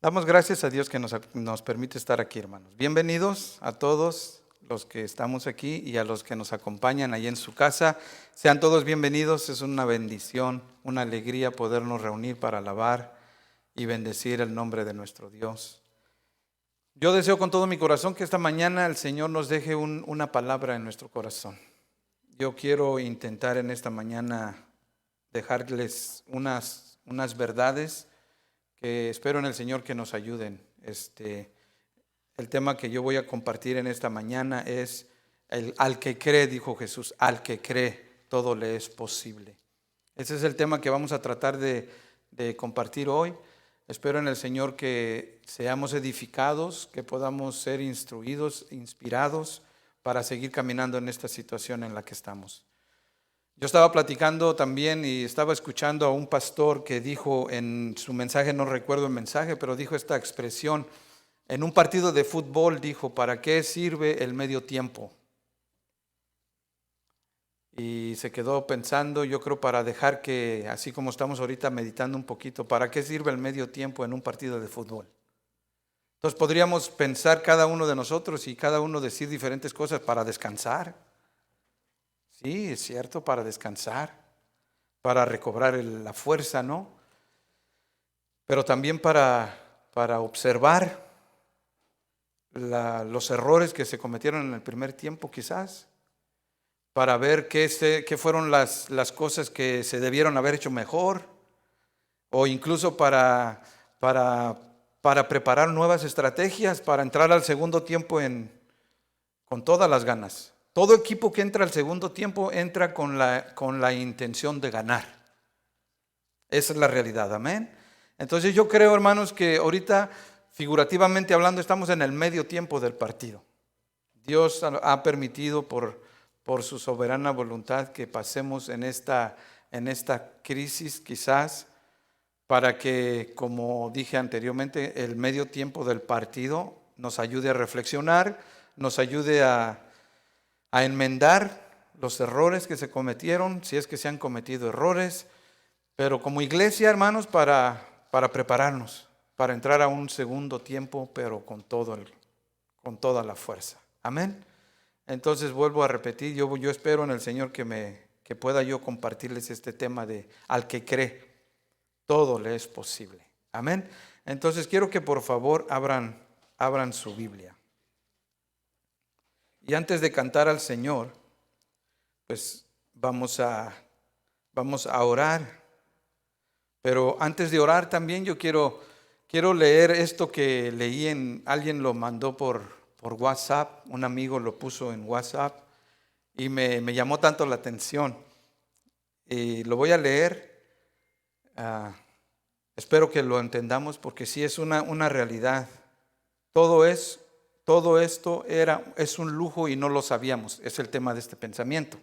Damos gracias a Dios que nos permite estar aquí, hermanos. Bienvenidos a todos los que estamos aquí y a los que nos acompañan ahí en su casa. Sean todos bienvenidos. Es una bendición, una alegría podernos reunir para alabar y bendecir el nombre de nuestro Dios. Yo deseo con todo mi corazón que esta mañana el Señor nos deje una palabra en nuestro corazón. Yo quiero intentar en esta mañana dejarles unas verdades que espero en el Señor que nos ayuden. El tema que yo voy a compartir en esta mañana es al que cree, dijo Jesús, al que cree, todo le es posible. Ese es el tema que vamos a tratar de compartir hoy. Espero en el Señor que seamos edificados, que podamos ser instruidos, inspirados para seguir caminando en esta situación en la que estamos. Yo estaba platicando también y estaba escuchando a un pastor que dijo en su mensaje, no recuerdo el mensaje, pero dijo esta expresión, en un partido de fútbol dijo, ¿para qué sirve el medio tiempo? Y se quedó pensando, yo creo para dejar que, así como estamos ahorita meditando un poquito, ¿para qué sirve el medio tiempo en un partido de fútbol? Entonces podríamos pensar cada uno de nosotros y cada uno decir diferentes cosas para descansar. Sí, es cierto, para descansar, para recobrar la fuerza, ¿no? Pero también para observar los errores que se cometieron en el primer tiempo quizás, para ver qué fueron las cosas que se debieron haber hecho mejor, o incluso para preparar nuevas estrategias, para entrar al segundo tiempo con todas las ganas. Todo equipo que entra al segundo tiempo entra con la intención de ganar. Esa es la realidad, amén. Entonces yo creo, hermanos, que ahorita, figurativamente hablando, estamos en el medio tiempo del partido. Dios ha permitido por su soberana voluntad que pasemos en esta crisis quizás, para que, como dije anteriormente, el medio tiempo del partido nos ayude a reflexionar, nos ayude a enmendar los errores que se cometieron, si es que se han cometido errores, pero como iglesia, hermanos, para prepararnos, para entrar a un segundo tiempo, pero con toda la fuerza. Amén. Entonces vuelvo a repetir, yo espero en el Señor que pueda yo compartirles este tema de al que cree, todo le es posible. Amén. Entonces quiero que por favor abran su Biblia. Y antes de cantar al Señor, pues vamos a orar. Pero antes de orar también yo quiero leer esto que leí alguien lo mandó por WhatsApp, un amigo lo puso en WhatsApp y me llamó tanto la atención. Y lo voy a leer, espero que lo entendamos porque sí es una realidad. Todo esto es un lujo y no lo sabíamos. Es el tema de este pensamiento.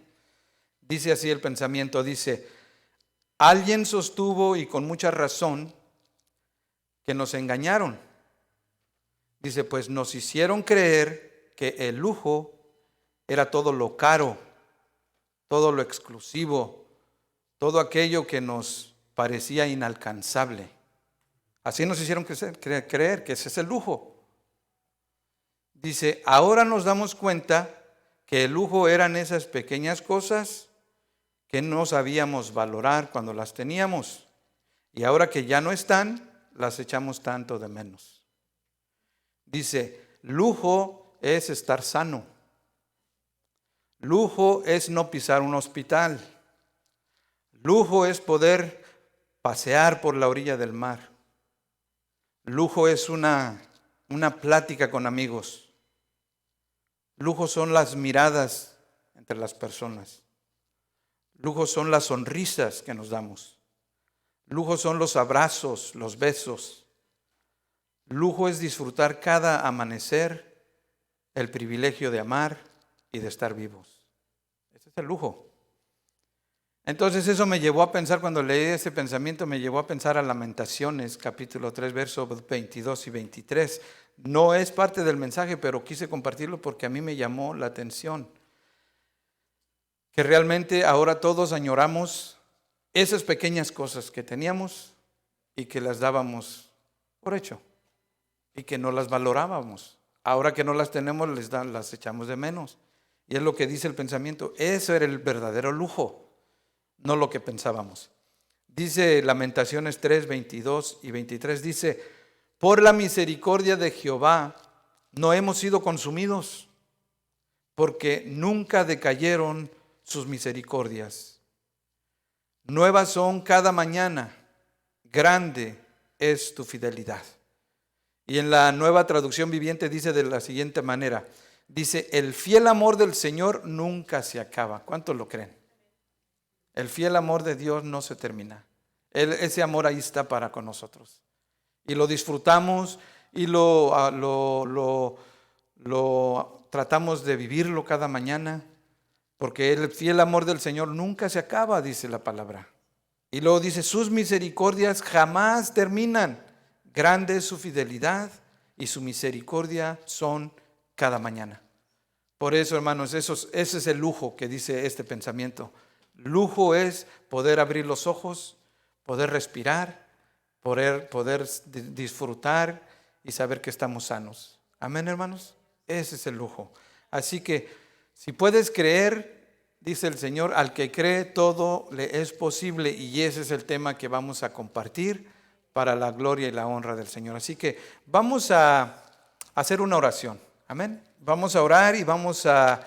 Dice así el pensamiento, dice, alguien sostuvo y con mucha razón que nos engañaron. Dice, pues nos hicieron creer que el lujo era todo lo caro, todo lo exclusivo, todo aquello que nos parecía inalcanzable. Así nos hicieron creer que ese es el lujo. Dice, ahora nos damos cuenta que el lujo eran esas pequeñas cosas que no sabíamos valorar cuando las teníamos. Y ahora que ya no están, las echamos tanto de menos. Dice, lujo es estar sano. Lujo es no pisar un hospital. Lujo es poder pasear por la orilla del mar. Lujo es una plática con amigos. Lujo son las miradas entre las personas. Lujo son las sonrisas que nos damos. Lujo son los abrazos, los besos. Lujo es disfrutar cada amanecer, el privilegio de amar y de estar vivos. Ese es el lujo. Entonces eso me llevó a pensar, cuando leí ese pensamiento, me llevó a pensar a Lamentaciones, capítulo 3, versos 22 y 23. No es parte del mensaje, pero quise compartirlo porque a mí me llamó la atención. Que realmente ahora todos añoramos esas pequeñas cosas que teníamos y que las dábamos por hecho. y que no las valorábamos. Ahora que no las tenemos, las echamos de menos. Y es lo que dice el pensamiento. Eso era el verdadero lujo, no lo que pensábamos. Dice Lamentaciones 3, 22 y 23, dice: por la misericordia de Jehová no hemos sido consumidos, porque nunca decayeron sus misericordias. Nuevas son cada mañana, grande es tu fidelidad. Y en la Nueva Traducción Viviente dice de la siguiente manera, dice: el fiel amor del Señor nunca se acaba. ¿Cuántos lo creen? El fiel amor de Dios no se termina. Ese amor ahí está para con nosotros. Y lo disfrutamos y lo tratamos de vivirlo cada mañana, porque el fiel amor del Señor nunca se acaba, dice la palabra. Y luego dice: sus misericordias jamás terminan. Grande es su fidelidad y su misericordia son cada mañana. Por eso, hermanos, ese es el lujo que dice este pensamiento. Lujo es poder abrir los ojos, poder respirar, poder disfrutar y saber que estamos sanos. Amén, hermanos. Ese es el lujo. Así que si puedes creer, dice el Señor, al que cree todo le es posible, y ese es el tema que vamos a compartir para la gloria y la honra del Señor. Así que vamos a hacer una oración. Amén. Vamos a orar y vamos a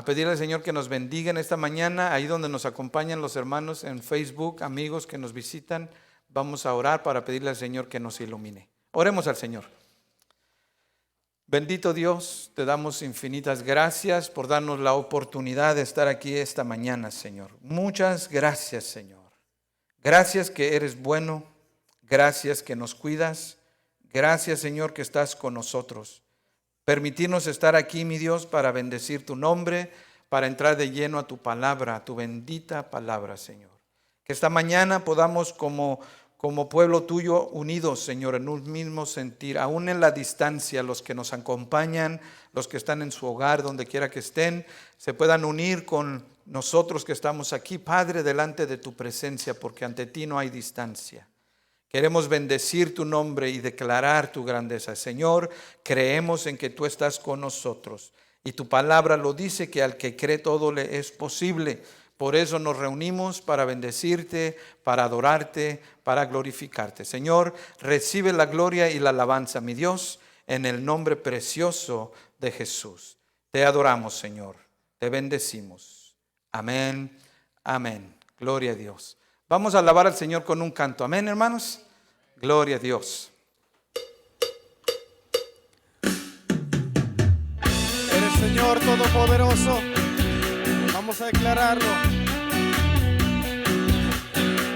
pedirle al Señor que nos bendiga en esta mañana. Ahí donde nos acompañan los hermanos en Facebook, amigos que nos visitan, vamos a orar para pedirle al Señor que nos ilumine. Oremos al Señor. Bendito Dios, te damos infinitas gracias por darnos la oportunidad de estar aquí esta mañana, Señor. Muchas gracias, Señor. Gracias que eres bueno. Gracias que nos cuidas. Gracias, Señor, que estás con nosotros. Permitirnos estar aquí, mi Dios, para bendecir tu nombre, para entrar de lleno a tu palabra, a tu bendita palabra, Señor. Que esta mañana podamos como pueblo tuyo unidos, Señor, en un mismo sentir, aún en la distancia, los que nos acompañan, los que están en su hogar, donde quiera que estén, se puedan unir con nosotros que estamos aquí, Padre, delante de tu presencia, porque ante ti no hay distancia. Queremos bendecir tu nombre y declarar tu grandeza. Señor, creemos en que tú estás con nosotros y tu palabra lo dice, que al que cree todo le es posible. Por eso nos reunimos para bendecirte, para adorarte, para glorificarte. Señor, recibe la gloria y la alabanza, mi Dios, en el nombre precioso de Jesús. Te adoramos, Señor. Te bendecimos. Amén. Amén. Gloria a Dios. Vamos a alabar al Señor con un canto. Amén, hermanos. Gloria a Dios. Eres Señor Todopoderoso. Vamos a declararlo.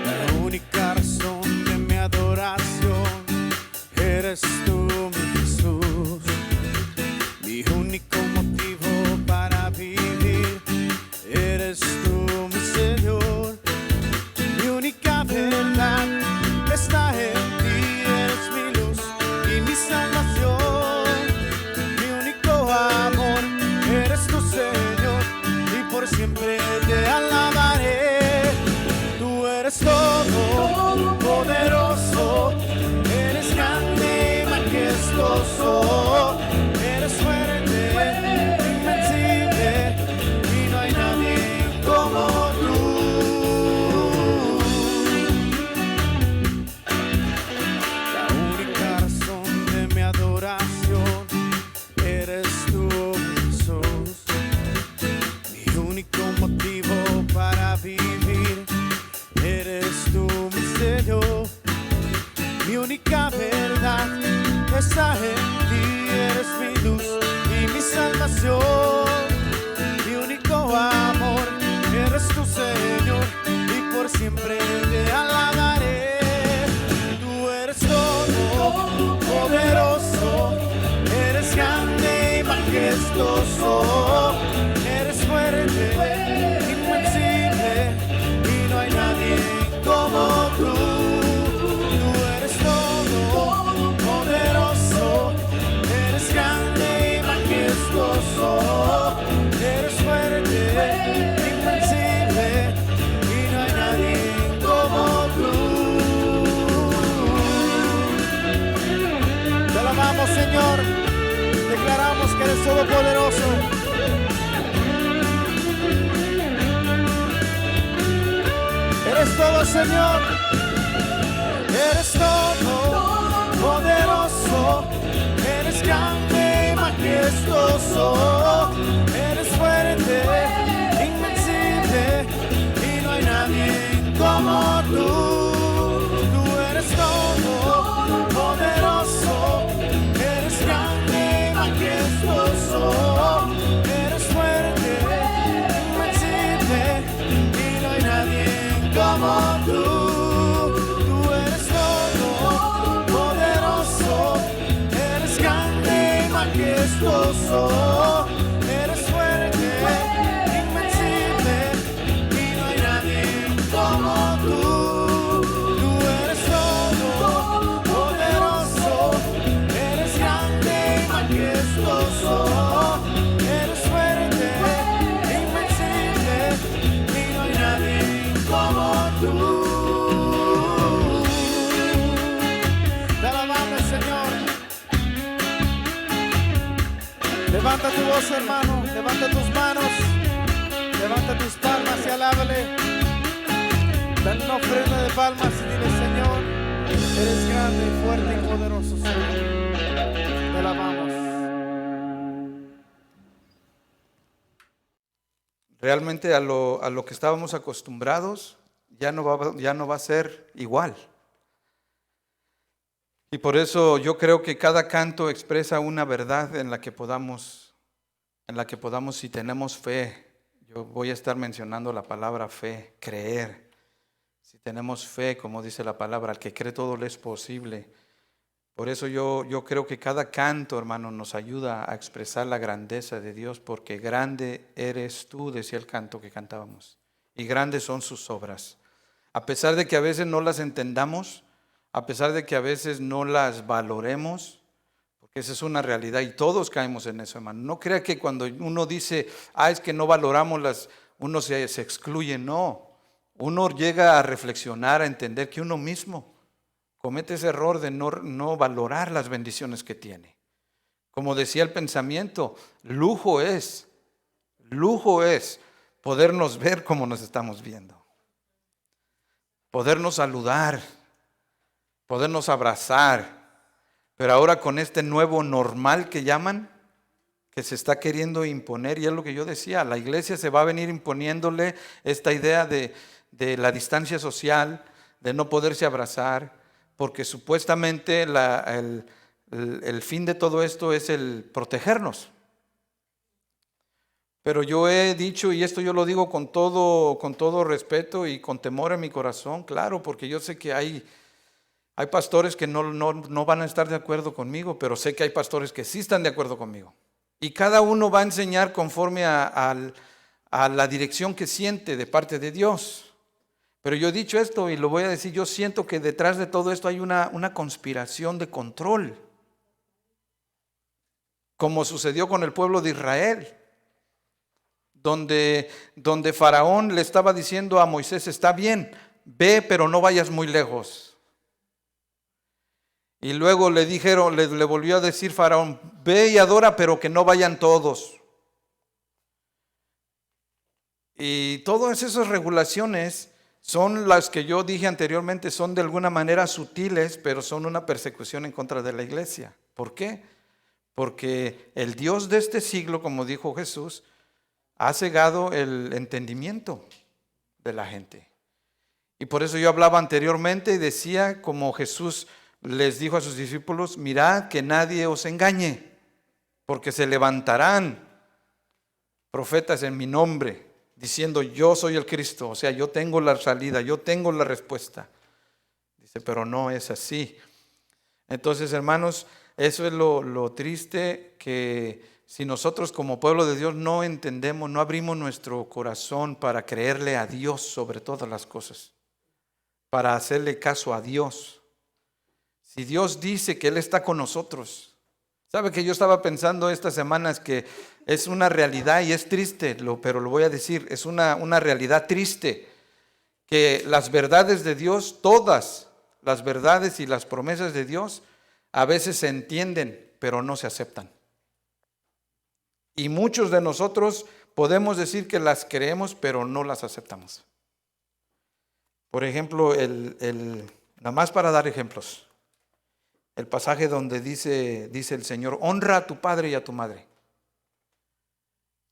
La única razón de mi adoración eres tú, mi Jesús. Mi único motivo para vivir eres tú, mi Señor. Mi única verdad está en ti, eres mi luz y mi salvación. Mi único amor eres tu Señor, y por siempre te alabaré. Tú eres todo poderoso, eres grande y majestuoso, eres fuerte, invencible, y no hay nadie como tú. Eres tú, Jesús. Mi único motivo para vivir eres tú, mi Señor. Mi única verdad está en ti, eres mi luz y mi salvación. Mi único amor eres tu Señor, y por siempre te alabaré. Tú eres todo poderoso, eres grande y majestuoso, eres fuerte, invencible, y no hay nadie como tú. Tú eres todo poderoso, eres grande y majestuoso, eres fuerte, invencible, y no hay nadie como tú. Te alabamos. Señor. Declaramos que eres todopoderoso. Eres todo, Señor. Eres todo poderoso. Eres grande y majestuoso. Eres fuerte, invencible, y no hay nadie como tú. Tú eres todo poderoso. Eres grande y majestuoso. Eres fuerte, invencible, y no hay nadie como tú. Tú eres todo poderoso. Eres grande y majestuoso. Eres fuerte, invencible, y no hay nadie como tú. Tú eres todo poderoso. Eres grande y majestuoso. Eres fuerte, invencible, y no hay nadie como tú. Te alabamos, Señor. Levanta tu voz, hermano. Levanta tus manos. Levanta tus palmas y alábale. Dale una ofrenda de palmas y dile: Señor, eres grande y fuerte y poderoso, Señor. Te alabamos. Realmente a lo que estábamos acostumbrados ya no va a ser igual. Y por eso yo creo que cada canto expresa una verdad en la que podamos, si tenemos fe. Yo voy a estar mencionando la palabra fe, creer. Si tenemos fe, como dice la palabra, al que cree todo le es posible. Por eso yo creo que cada canto, hermano, nos ayuda a expresar la grandeza de Dios, porque grande eres tú, decía el canto que cantábamos, y grandes son sus obras. A pesar de que a veces no las entendamos, a pesar de que a veces no las valoremos, porque esa es una realidad y todos caemos en eso, hermano. No crea que cuando uno dice, es que no valoramos uno se excluye. No, uno llega a reflexionar, a entender que uno mismo comete ese error de no valorar las bendiciones que tiene. Como decía el pensamiento, lujo es podernos ver como nos estamos viendo, podernos saludar, podernos abrazar. Pero ahora con este nuevo normal que llaman, que se está queriendo imponer, y es lo que yo decía, la iglesia se va a venir imponiéndole esta idea de la distancia social, de no poderse abrazar, porque supuestamente el fin de todo esto es el protegernos. Pero yo he dicho, y esto yo lo digo con todo respeto y con temor en mi corazón, claro, porque yo sé que hay pastores que no van a estar de acuerdo conmigo, pero sé que hay pastores que sí están de acuerdo conmigo. Y cada uno va a enseñar conforme a la dirección que siente de parte de Dios. Pero yo he dicho esto y lo voy a decir, yo siento que detrás de todo esto hay una conspiración de control, como sucedió con el pueblo de Israel, donde Faraón le estaba diciendo a Moisés: está bien, ve, pero no vayas muy lejos. Y luego le volvió a decir Faraón: ve y adora, pero que no vayan todos. Y todas esas regulaciones son las que yo dije anteriormente, son de alguna manera sutiles, pero son una persecución en contra de la iglesia. ¿Por qué? Porque el Dios de este siglo, como dijo Jesús, ha cegado el entendimiento de la gente. Y por eso yo hablaba anteriormente y decía, como Jesús les dijo a sus discípulos: mirad que nadie os engañe, porque se levantarán profetas en mi nombre, diciendo: yo soy el Cristo, o sea, yo tengo la salida, yo tengo la respuesta. Dice, pero no es así. Entonces, hermanos, eso es lo triste, que si nosotros como pueblo de Dios no entendemos, no abrimos nuestro corazón para creerle a Dios sobre todas las cosas, para hacerle caso a Dios. Si Dios dice que Él está con nosotros, ¿sabe que yo estaba pensando estas semanas que es una realidad y es triste, pero lo voy a decir, es una realidad triste, que las verdades de Dios, todas las verdades y las promesas de Dios, a veces se entienden pero no se aceptan. Y muchos de nosotros podemos decir que las creemos, pero no las aceptamos. Por ejemplo, nada más para dar ejemplos, el pasaje donde dice el Señor, honra a tu padre y a tu madre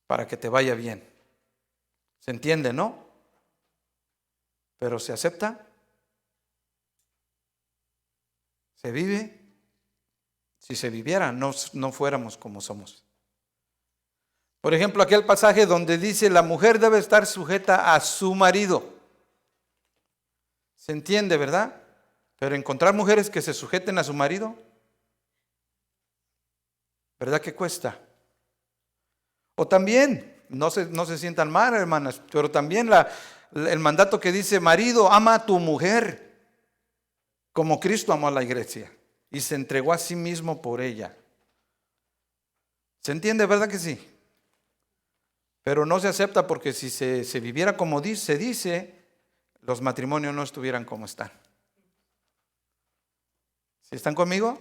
para que te vaya bien. ¿Se entiende, no? Pero ¿se acepta? ¿Se vive? Si se viviera, no fuéramos como somos. Por ejemplo, aquel pasaje donde dice la mujer debe estar sujeta a su marido. ¿Se entiende, verdad? Pero encontrar mujeres que se sujeten a su marido, ¿verdad que cuesta? O también, no se sientan mal, hermanas, pero también el mandato que dice, marido, ama a tu mujer, como Cristo amó a la iglesia y se entregó a sí mismo por ella. ¿Se entiende, verdad que sí? Pero no se acepta porque si se viviera como se dice, los matrimonios no estuvieran como están. ¿Sí están conmigo?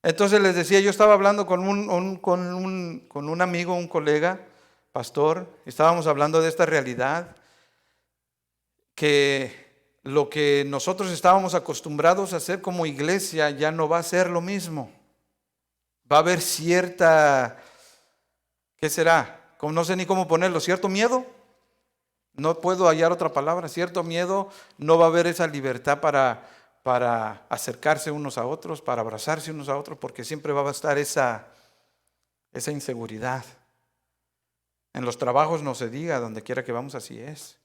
Entonces les decía, yo estaba hablando con un amigo, un colega, pastor, estábamos hablando de esta realidad, que lo que nosotros estábamos acostumbrados a hacer como iglesia ya no va a ser lo mismo. Va a haber cierta, ¿qué será? No sé ni cómo ponerlo, ¿cierto miedo? No puedo hallar otra palabra, cierto miedo, no va a haber esa libertad para acercarse unos a otros, para abrazarse unos a otros, porque siempre va a estar esa inseguridad. En los trabajos no se diga, donde quiera que vamos así es.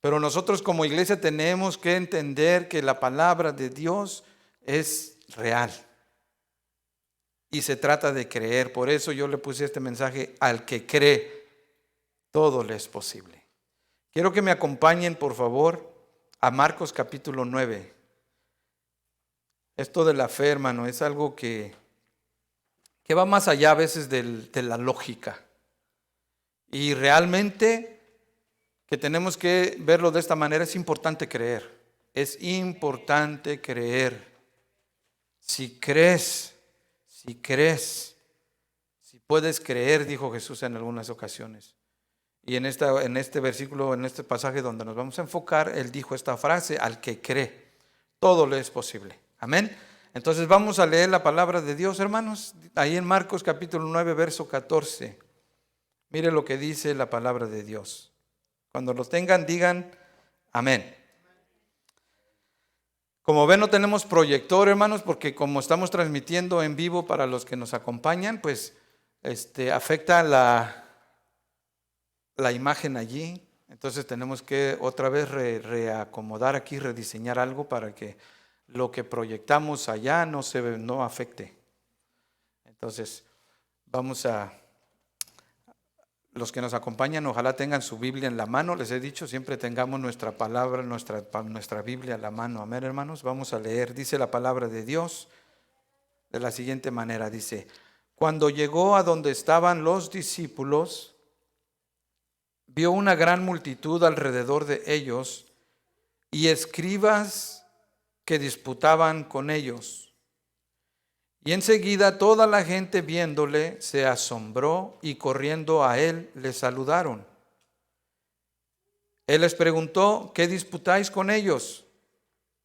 Pero nosotros como iglesia tenemos que entender que la palabra de Dios es real. Y se trata de creer. Por eso yo le puse este mensaje, al que cree, todo le es posible. Quiero que me acompañen, por favor, a Marcos capítulo 9. Esto de la fe, hermano, es algo que va más allá a veces de la lógica. Y realmente que tenemos que verlo de esta manera, es importante creer. Es importante creer. Si crees, si puedes creer, dijo Jesús en algunas ocasiones. Y en este versículo, en este pasaje donde nos vamos a enfocar, Él dijo esta frase, al que cree, todo le es posible. Amén. Entonces vamos a leer la palabra de Dios, hermanos, ahí en Marcos capítulo 9, verso 14. Mire lo que dice la palabra de Dios. Cuando lo tengan, digan amén. Como ven, no tenemos proyector, hermanos, porque como estamos transmitiendo en vivo para los que nos acompañan, pues afecta la imagen allí. Entonces tenemos que otra vez reacomodar aquí, rediseñar algo para que lo que proyectamos allá no afecte. Entonces vamos a... Los que nos acompañan, ojalá tengan su Biblia en la mano. Les he dicho, siempre tengamos nuestra palabra, nuestra Biblia en la mano. Amén, hermanos. Vamos a leer. Dice la palabra de Dios de la siguiente manera. Dice, cuando llegó a donde estaban los discípulos, vio una gran multitud alrededor de ellos y escribas que disputaban con ellos. Y enseguida toda la gente viéndole se asombró y corriendo a él le saludaron. Él les preguntó, ¿qué disputáis con ellos?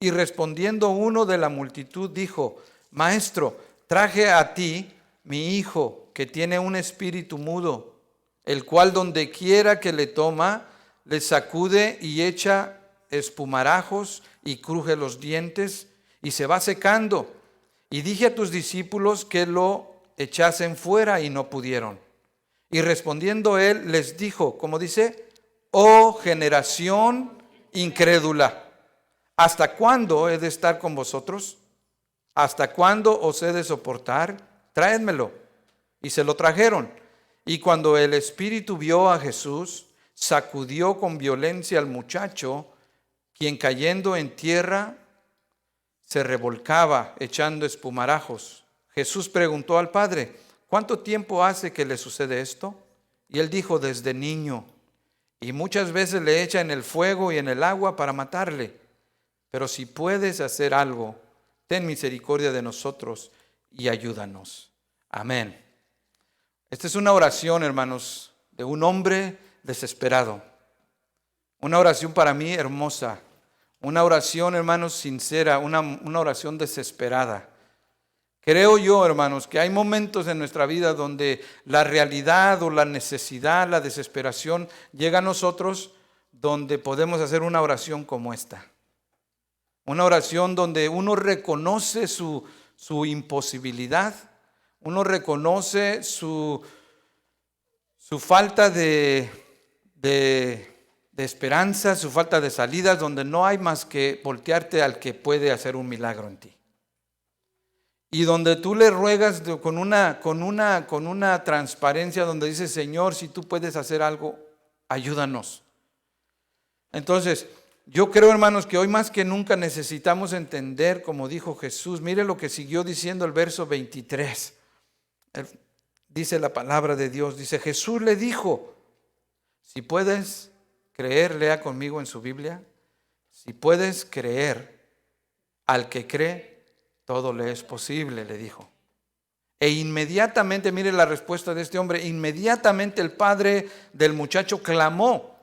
Y respondiendo uno de la multitud dijo, Maestro, traje a ti mi hijo que tiene un espíritu mudo, el cual donde quiera que le toma, le sacude y echa espumarajos y cruje los dientes y se va secando. Y dije a tus discípulos que lo echasen fuera y no pudieron. Y respondiendo él les dijo, como dice, oh generación incrédula, ¿hasta cuándo he de estar con vosotros? ¿Hasta cuándo os he de soportar? Tráedmelo. Y se lo trajeron. Y cuando el espíritu vio a Jesús, sacudió con violencia al muchacho, quien cayendo en tierra se revolcaba echando espumarajos. Jesús preguntó al padre, ¿cuánto tiempo hace que le sucede esto? Y él dijo, desde niño. Y muchas veces le echa en el fuego y en el agua para matarle. Pero si puedes hacer algo, ten misericordia de nosotros y ayúdanos. Amén. Esta es una oración, hermanos, de un hombre desesperado. Una oración para mí hermosa. Una oración, hermanos, sincera, una oración desesperada. Creo yo, hermanos, que hay momentos en nuestra vida donde la realidad o la necesidad, la desesperación llega a nosotros, donde podemos hacer una oración como esta. Una oración donde uno reconoce su imposibilidad, uno reconoce su falta de esperanza, su falta de salidas, donde no hay más que voltearte al que puede hacer un milagro en ti. Y donde tú le ruegas con una transparencia, donde dices, Señor, si tú puedes hacer algo, ayúdanos. Entonces, yo creo, hermanos, que hoy más que nunca necesitamos entender, como dijo Jesús. Mire lo que siguió diciendo el verso 23. Dice la palabra de Dios, dice, Jesús le dijo, si puedes creer, lea conmigo en su Biblia, si puedes creer, al que cree, todo le es posible, le dijo. E inmediatamente, mire la respuesta de este hombre, inmediatamente el padre del muchacho clamó.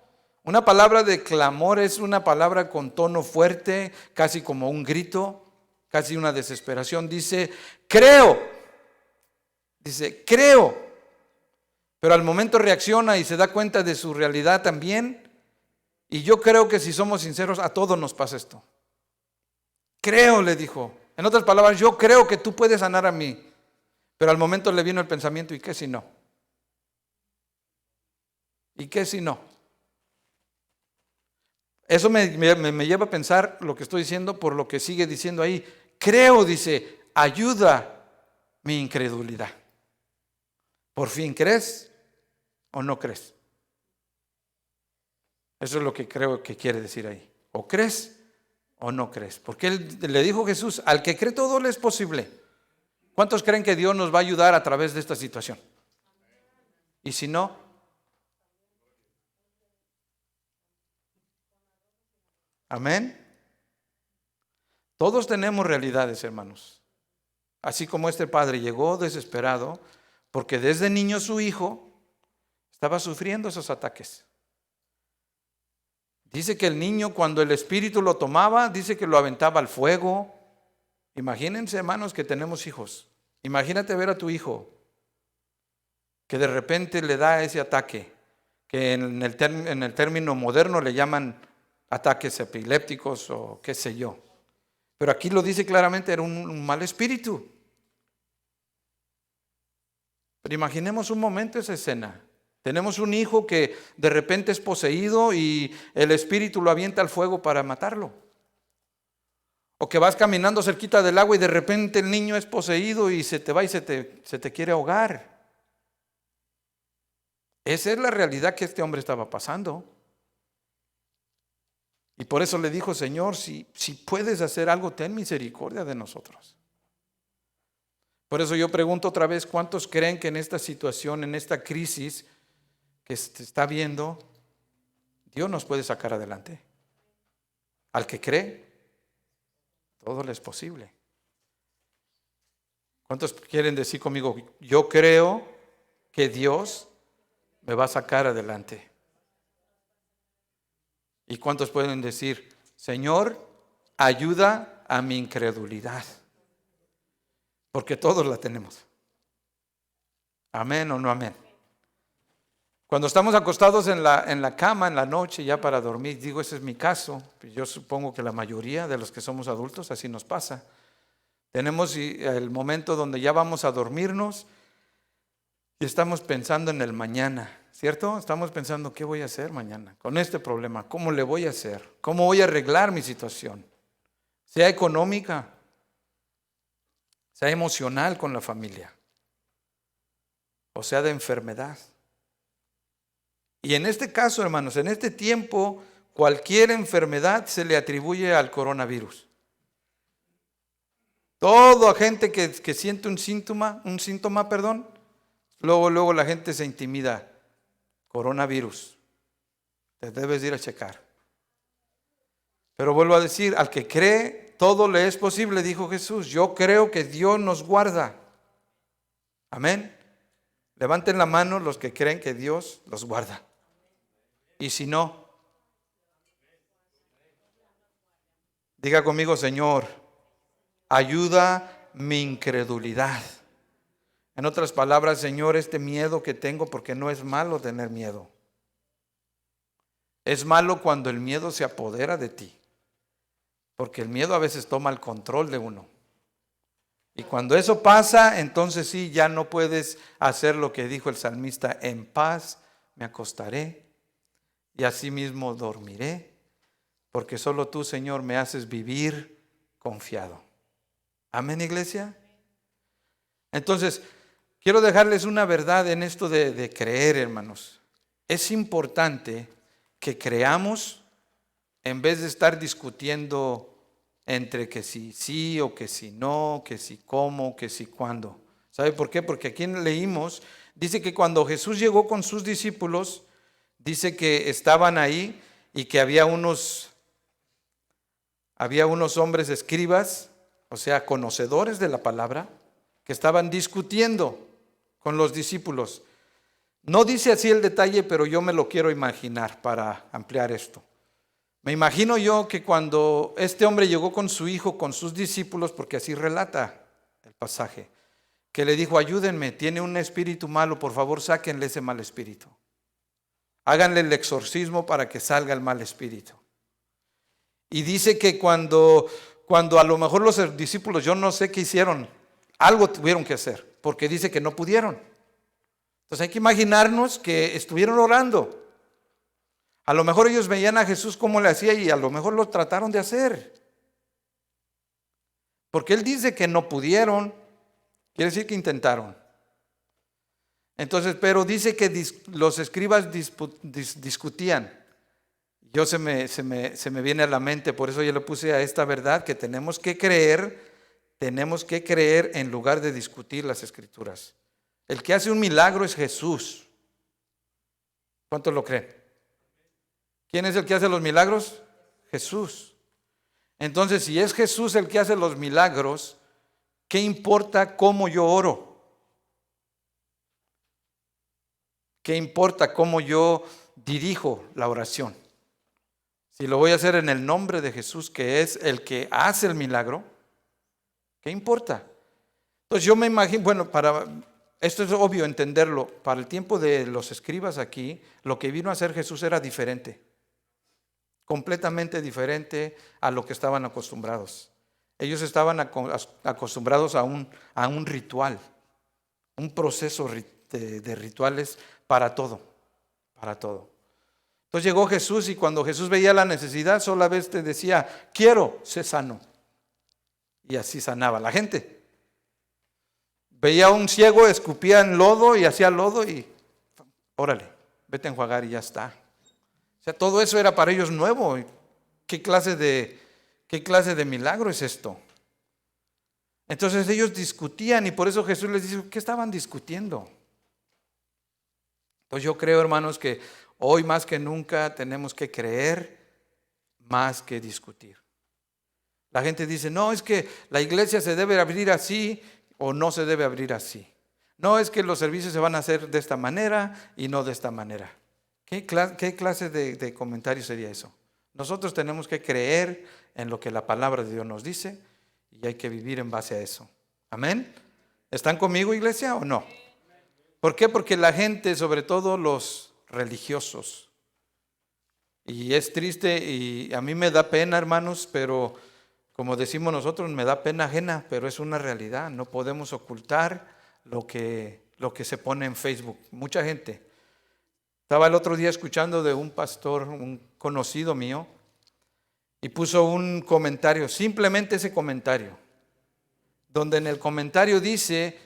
Una palabra de clamor es una palabra con tono fuerte, casi como un grito, casi una desesperación. Dice, creo. Dice, creo. Pero al momento reacciona y se da cuenta de su realidad también. Y yo creo que si somos sinceros, a todos nos pasa esto. Creo, le dijo. En otras palabras, yo creo que tú puedes sanar a mí. Pero al momento le vino el pensamiento, ¿y qué si no? ¿Y qué si no? Eso me lleva a pensar lo que estoy diciendo por lo que sigue diciendo ahí. Creo, dice, ayuda mi incredulidad. ¿Por fin crees o no crees? Eso es lo que creo que quiere decir ahí. O crees o no crees. Porque él le dijo Jesús, al que cree todo le es posible. ¿Cuántos creen que Dios nos va a ayudar a través de esta situación? Y si no, amén. Todos tenemos realidades, hermanos. Así como este padre llegó desesperado, porque desde niño su hijo estaba sufriendo esos ataques. Dice que el niño, cuando el espíritu lo tomaba, dice que lo aventaba al fuego. Imagínense, hermanos, que tenemos hijos. Imagínate ver a tu hijo que de repente le da ese ataque, que en el término moderno le llaman ataques epilépticos o qué sé yo. Pero aquí lo dice claramente, era un mal espíritu. Pero imaginemos un momento esa escena. Tenemos un hijo que de repente es poseído y el espíritu lo avienta al fuego para matarlo. O que vas caminando cerquita del agua y de repente el niño es poseído y se te va y se te quiere ahogar. Esa es la realidad que este hombre estaba pasando. Y por eso le dijo, Señor, si puedes hacer algo, ten misericordia de nosotros. Por eso yo pregunto otra vez, ¿cuántos creen que en esta situación, en esta crisis que se está viendo, Dios nos puede sacar adelante? Al que cree, todo le es posible. ¿Cuántos quieren decir conmigo, yo creo que Dios me va a sacar adelante? ¿Y cuántos pueden decir, Señor, ayuda a mi incredulidad? Porque todos la tenemos. ¿Amén o no amén? Cuando estamos acostados en la cama en la noche ya para dormir, digo, ese es mi caso, yo supongo que la mayoría de los que somos adultos así nos pasa. Tenemos el momento donde ya vamos a dormirnos y estamos pensando en el mañana, ¿cierto? Estamos pensando, ¿qué voy a hacer mañana con este problema? ¿Cómo le voy a hacer? ¿Cómo voy a arreglar mi situación? Sea económica, sea emocional con la familia, o sea de enfermedad. Y en este caso, hermanos, en este tiempo, cualquier enfermedad se le atribuye al coronavirus. Toda gente que siente un síntoma, luego la gente se intimida. Coronavirus. Te debes ir a checar. Pero vuelvo a decir, al que cree, todo le es posible, dijo Jesús. Yo creo que Dios nos guarda. Amén. Levanten la mano los que creen que Dios los guarda. Y si no, diga conmigo: Señor, ayuda mi incredulidad. En otras palabras, Señor, este miedo que tengo, porque no es malo tener miedo. Es malo cuando el miedo se apodera de ti, porque el miedo a veces toma el control de uno. Y cuando eso pasa, entonces sí, ya no puedes hacer lo que dijo el salmista: en paz me acostaré y asimismo dormiré, porque solo tú, Señor, me haces vivir confiado. Amén, iglesia. Entonces, quiero dejarles una verdad en esto de creer, hermanos. Es importante que creamos en vez de estar discutiendo entre que si sí o que si no, que si cómo, que si cuándo. ¿Sabe por qué? Porque aquí leímos, dice que cuando Jesús llegó con sus discípulos, dice que estaban ahí y que había unos hombres escribas, o sea, conocedores de la palabra, que estaban discutiendo con los discípulos. No dice así el detalle, pero yo me lo quiero imaginar para ampliar esto. Me imagino yo que cuando este hombre llegó con su hijo, con sus discípulos, porque así relata el pasaje, que le dijo: ayúdenme, tiene un espíritu malo, por favor sáquenle ese mal espíritu. Háganle el exorcismo para que salga el mal espíritu. Y dice que cuando a lo mejor los discípulos, yo no sé qué hicieron, algo tuvieron que hacer, porque dice que no pudieron. Entonces hay que imaginarnos que estuvieron orando. A lo mejor ellos veían a Jesús cómo le hacía y a lo mejor lo trataron de hacer. Porque Él dice que no pudieron, quiere decir que intentaron. Entonces, pero dice que los escribas discutían. Yo se me viene a la mente, por eso yo le puse a esta verdad que tenemos que creer en lugar de discutir las escrituras. El que hace un milagro es Jesús. ¿Cuántos lo creen? ¿Quién es el que hace los milagros? Jesús. Entonces, si es Jesús el que hace los milagros, ¿qué importa cómo yo oro? ¿Qué importa cómo yo dirijo la oración? Si lo voy a hacer en el nombre de Jesús, que es el que hace el milagro, ¿qué importa? Entonces yo me imagino, bueno, esto es obvio entenderlo, para el tiempo de los escribas aquí, lo que vino a hacer Jesús era diferente, completamente diferente a lo que estaban acostumbrados. Ellos estaban acostumbrados a un ritual, un proceso de rituales para todo, para todo. Entonces llegó Jesús y cuando Jesús veía la necesidad, solamente decía: quiero, sé sano. Y así sanaba la gente. Veía a un ciego, escupía en lodo y hacía lodo y órale, vete a enjuagar y ya está. O sea, todo eso era para ellos nuevo. ¿Qué clase de milagro es esto? Entonces ellos discutían y por eso Jesús les dice: ¿qué estaban discutiendo? Pues yo creo, hermanos, que hoy más que nunca tenemos que creer más que discutir. La gente dice: no, es que la iglesia se debe abrir así o no se debe abrir así. No, es que los servicios se van a hacer de esta manera y no de esta manera. ¿Qué clase de comentario sería eso? Nosotros tenemos que creer en lo que la palabra de Dios nos dice y hay que vivir en base a eso. ¿Amén? ¿Están conmigo, iglesia, o no? ¿Por qué? Porque la gente, sobre todo los religiosos, y es triste y a mí me da pena, hermanos, pero como decimos nosotros, me da pena ajena, pero es una realidad. No podemos ocultar lo que se pone en Facebook. Mucha gente. Estaba el otro día escuchando de un pastor, un conocido mío, y puso un comentario, simplemente ese comentario, donde en el comentario dice: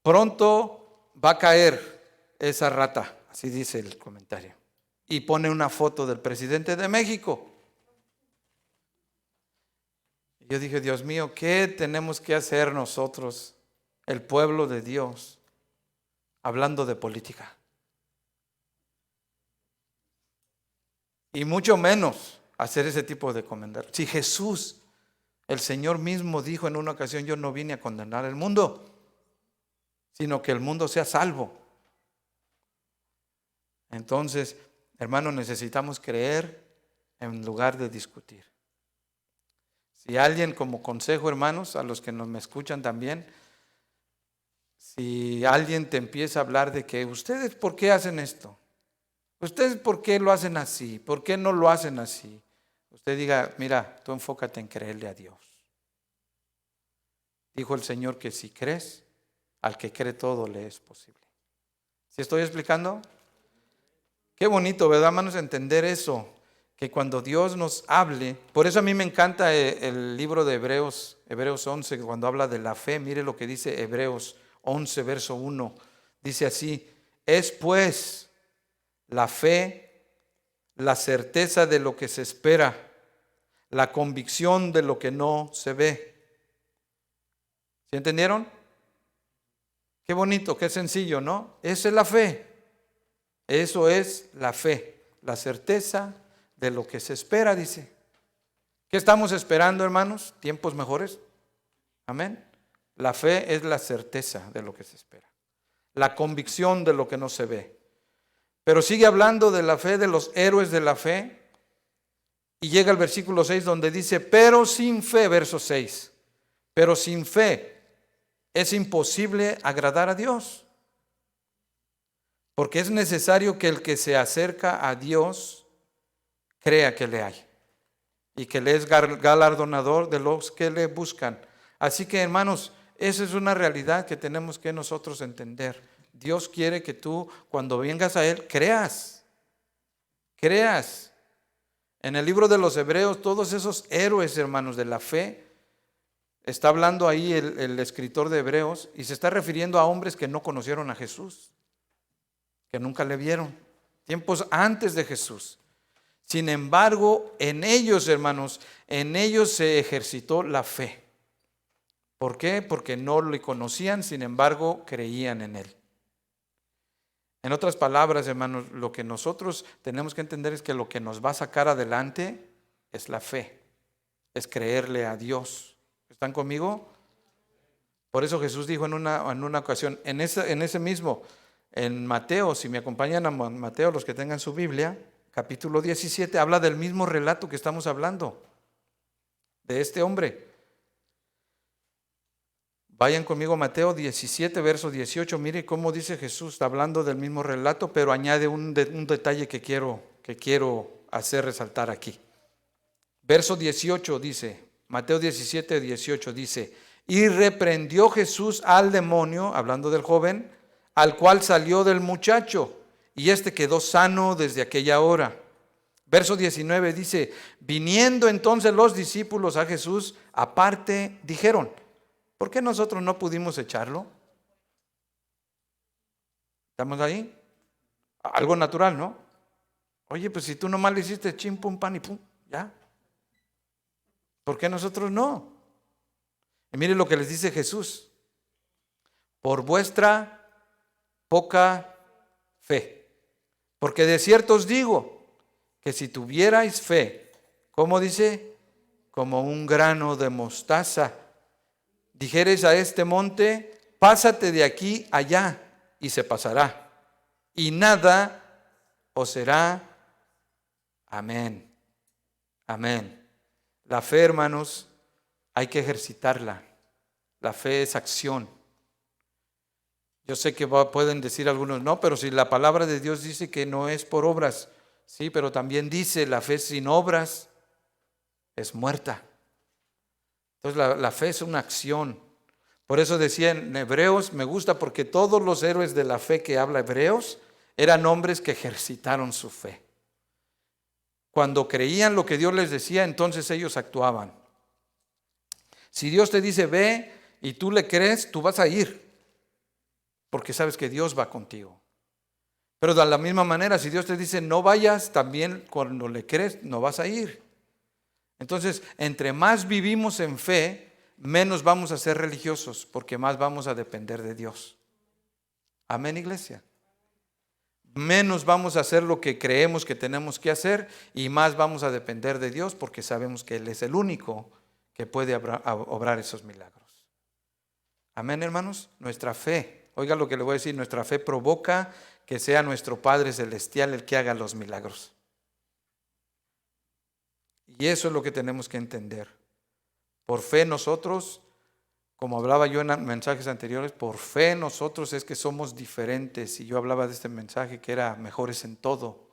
pronto va a caer esa rata, así dice el comentario, y pone una foto del presidente de México. Yo dije: Dios mío, ¿qué tenemos que hacer nosotros, el pueblo de Dios, hablando de política? Y mucho menos hacer ese tipo de comentarios. Si Jesús, el Señor mismo, dijo en una ocasión: yo no vine a condenar el mundo, sino que el mundo sea salvo. Entonces, hermanos, necesitamos creer en lugar de discutir. Si alguien, como consejo, hermanos, a los que me escuchan también, si alguien te empieza a hablar de que ustedes ¿por qué hacen esto? ¿Ustedes por qué lo hacen así? ¿Por qué no lo hacen así? Usted diga, mira, tú enfócate en creerle a Dios. Dijo el Señor que si crees, al que cree todo le es posible. ¿Sí estoy explicando? Qué bonito, ¿verdad, hermanos? Entender eso, que cuando Dios nos hable, por eso a mí me encanta el libro de Hebreos 11, cuando habla de la fe. Mire lo que dice Hebreos 11, verso 1. Dice así, es pues la fe, la certeza de lo que se espera, la convicción de lo que no se ve. ¿Sí entendieron? Qué bonito, qué sencillo, ¿no? Esa es la fe. Eso es la fe, la certeza de lo que se espera, dice. ¿Qué estamos esperando, hermanos? ¿Tiempos mejores? Amén. La fe es la certeza de lo que se espera, la convicción de lo que no se ve. Pero sigue hablando de la fe, de los héroes de la fe, y llega al versículo 6 donde dice, pero sin fe, verso 6, pero sin fe es imposible agradar a Dios. Porque es necesario que el que se acerca a Dios crea que le hay y que le es galardonador de los que le buscan. Así que, hermanos, esa es una realidad que tenemos que nosotros entender. Dios quiere que tú, cuando vengas a Él, creas. En el libro de los Hebreos, todos esos héroes, hermanos, de la fe, está hablando ahí el escritor de Hebreos y se está refiriendo a hombres que no conocieron a Jesús, que nunca le vieron, tiempos antes de Jesús. Sin embargo, en ellos, hermanos, en ellos se ejercitó la fe. ¿Por qué? Porque no le conocían, sin embargo, creían en Él. En otras palabras, hermanos, lo que nosotros tenemos que entender es que lo que nos va a sacar adelante es la fe, es creerle a Dios. ¿Están conmigo? Por eso Jesús dijo en una ocasión, en ese mismo, en Mateo, si me acompañan a Mateo, los que tengan su Biblia, capítulo 17, habla del mismo relato que estamos hablando, de este hombre. Vayan conmigo a Mateo 17, verso 18, mire cómo dice Jesús, está hablando del mismo relato, pero añade un detalle que quiero hacer resaltar aquí. Verso 18 dice, Mateo 17, 18 dice, y reprendió Jesús al demonio, hablando del joven, al cual salió del muchacho, y este quedó sano desde aquella hora. Verso 19 dice, viniendo entonces los discípulos a Jesús, aparte dijeron, ¿por qué nosotros no pudimos echarlo? ¿Estamos ahí? Algo natural, ¿no? Oye, pues si tú nomás le hiciste chim, pum, pan y pum, ya. ¿Por qué nosotros no? Y mire lo que les dice Jesús. Por vuestra poca fe. Porque de cierto os digo que si tuvierais fe, ¿cómo dice? Como un grano de mostaza, dijeres a este monte, pásate de aquí allá, y se pasará, y nada os será. Amén. Amén. La fe, hermanos, hay que ejercitarla. La fe es acción. Yo sé que pueden decir algunos, no, pero si la palabra de Dios dice que no es por obras, sí, pero también dice la fe sin obras es muerta. Entonces la fe es una acción. Por eso decía en Hebreos, me gusta porque todos los héroes de la fe que habla Hebreos eran hombres que ejercitaron su fe. Cuando creían lo que Dios les decía, entonces ellos actuaban. Si Dios te dice ve y tú le crees, tú vas a ir. Porque sabes que Dios va contigo. Pero de la misma manera, si Dios te dice no vayas, también cuando le crees no vas a ir. Entonces, entre más vivimos en fe, menos vamos a ser religiosos, porque más vamos a depender de Dios. Amén, iglesia. Menos vamos a hacer lo que creemos que tenemos que hacer y más vamos a depender de Dios, porque sabemos que Él es el único que puede obrar esos milagros. Amén, hermanos. Nuestra fe oiga lo que le voy a decir, nuestra fe provoca que sea nuestro Padre Celestial el que haga los milagros. Y eso es lo que tenemos que entender. Por fe nosotros, como hablaba yo en mensajes anteriores, por fe nosotros es que somos diferentes. Y yo hablaba de este mensaje que era mejores en todo.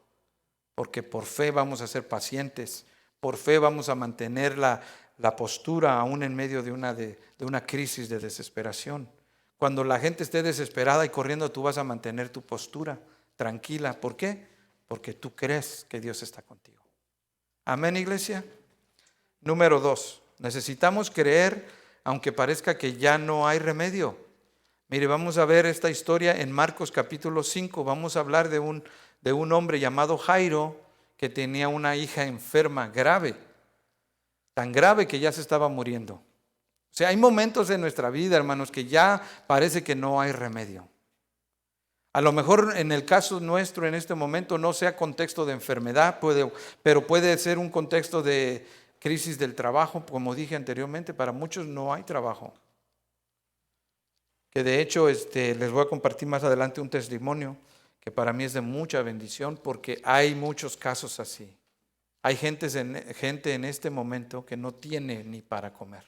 Porque por fe vamos a ser pacientes. Por fe vamos a mantener la postura aún en medio de una crisis de desesperación. Cuando la gente esté desesperada y corriendo, tú vas a mantener tu postura tranquila. ¿Por qué? Porque tú crees que Dios está contigo. Amén, iglesia. Número 2, necesitamos creer aunque parezca que ya no hay remedio. Mire, vamos a ver esta historia en Marcos capítulo 5. Vamos a hablar de un hombre llamado Jairo que tenía una hija enferma grave, tan grave que ya se estaba muriendo. O sea, hay momentos en nuestra vida, hermanos, que ya parece que no hay remedio. A lo mejor en el caso nuestro en este momento no sea contexto de enfermedad, pero puede ser un contexto de crisis del trabajo. Como dije anteriormente, para muchos no hay trabajo. Que de hecho les voy a compartir más adelante un testimonio que para mí es de mucha bendición, porque hay muchos casos así. Hay gente en este momento que no tiene ni para comer.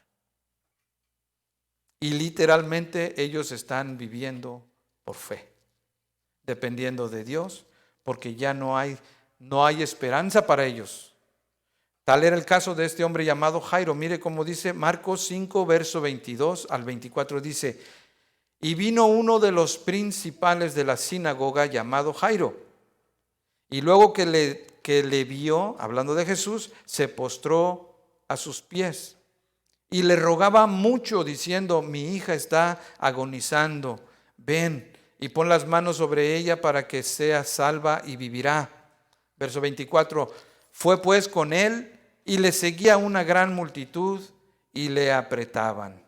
Y literalmente ellos están viviendo por fe, dependiendo de Dios, porque ya no hay esperanza para ellos. Tal era el caso de este hombre llamado Jairo. Mire cómo dice Marcos 5, verso 22 al 24, dice: y vino uno de los principales de la sinagoga llamado Jairo, y luego que le vio, hablando de Jesús, se postró a sus pies y le rogaba mucho, diciendo: mi hija está agonizando, ven y pon las manos sobre ella para que sea salva y vivirá. Verso 24, fue pues con él y le seguía una gran multitud y le apretaban.